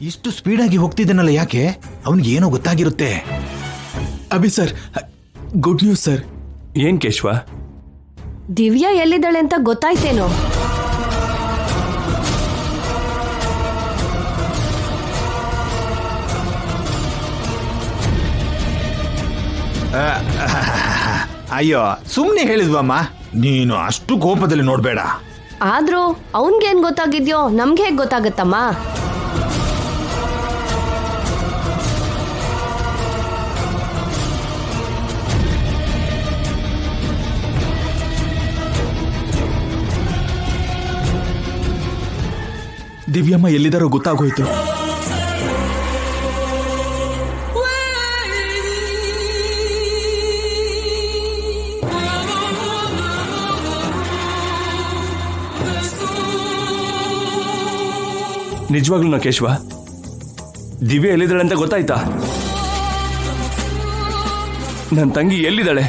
ಇಷ್ಟು ಸ್ಪೀಡಾಗಿ ಹೋಗ್ತಿದ್ದಾನಲ್ಲ ಯಾಕೆ? ಅವನಿಗೆ ಏನೋ ಗೊತ್ತಾಗಿರುತ್ತೆ. Abhi sir, good news sir. ಏನ್ ಕೇಶವ? ದಿವ್ಯಾ ಎಲ್ಲಿದ್ದಾಳೆ ಅಂತ ಗೊತ್ತಾಯ್ತೇನೋ? ಅಯ್ಯೋ, ಸುಮ್ಮನೆ ಹೇಳಿದ್ವಮ್ಮ. ನೀನು ಅಷ್ಟು ಕೋಪದಲ್ಲಿ ನೋಡ್ಬೇಡ. ಆದ್ರೂ ಅವನ್ಗೇನ್ ಗೊತ್ತಾಗಿದ್ಯೋ ನಮ್ಗೆ ಹೇಗ್ ಗೊತ್ತಾಗತ್ತಮ್ಮ? ದಿವ್ಯಮ್ಮ ಎಲ್ಲಿದ್ದಾರೋ ಗೊತ್ತಾಗೋಯ್ತು. ನಿಜವಾಗ್ಲೂ ಕೇಶವ, ದಿವ್ಯಾ ಎಲ್ಲಿದ್ದಾಳೆ ಅಂತ ಗೊತ್ತಾಯ್ತಾ? ನನ್ನ ತಂಗಿ ಎಲ್ಲಿದ್ದಾಳೆ,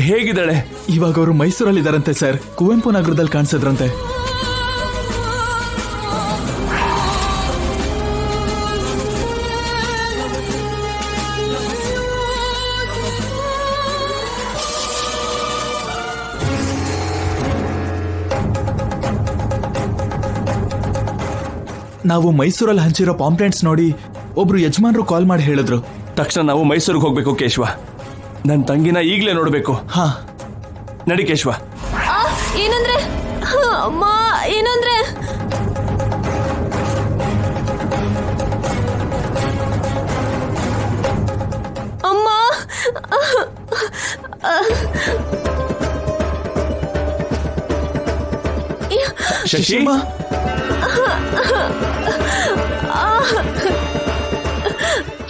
ಹೇಗಿದ್ದಾಳೆ? ಇವಾಗ ಅವರು ಮೈಸೂರಲ್ಲಿ ಇದಾರಂತೆ ಸರ್. ಕುವೆಂಪು ನಗರದಲ್ಲಿ ಕಾಣಿಸಿದ್ರಂತೆ. ನಾವು ಮೈಸೂರಲ್ಲಿ ಹಂಚಿರೋ ಪಾಂಪ್ಲೆಂಟ್ಸ್ ನೋಡಿ ಒಬ್ರು ಯಜಮಾನ್ರು ಕಾಲ್ ಮಾಡಿ ಹೇಳಿದ್ರು. ತಕ್ಷಣ ನಾವು ಮೈಸೂರಿಗೆ ಹೋಗ್ಬೇಕು ಕೇಶವ. ನನ್ನ ತಂಗಿನ ಈಗಲೇ ನೋಡ್ಬೇಕು. ಹಾ, ನಡಿ ಕೇಶವ. ಏನಂದ್ರೆ ಅಮ್ಮ, ಏನಂದ್ರೆ ಅಮ್ಮ, ಶಶಿ,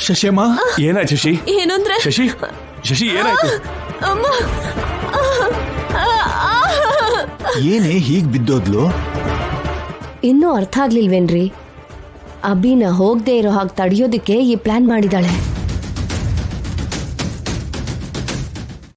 ಶಶಿಯಮ್ಮ, ಏನಾಯ್ತು ಶಶಿ? ಏನಂದ್ರೆ ಶಶಿ, ಶಶಿ ಏನಾಯ್ತು? ಅಮ್ಮ, ಏನೇ ಹೀಗ್ ಬಿದ್ದೋದ್ಲು? ಇನ್ನೂ ಅರ್ಥ ಆಗ್ಲಿಲ್ವೇನ್ರಿ? ಅಭಿನ ಹೋಗದೆ ಇರೋ ಹಾಗೆ ತಡೆಯೋದಕ್ಕೆ ಈ ಪ್ಲಾನ್ ಮಾಡಿದಾಳೆ.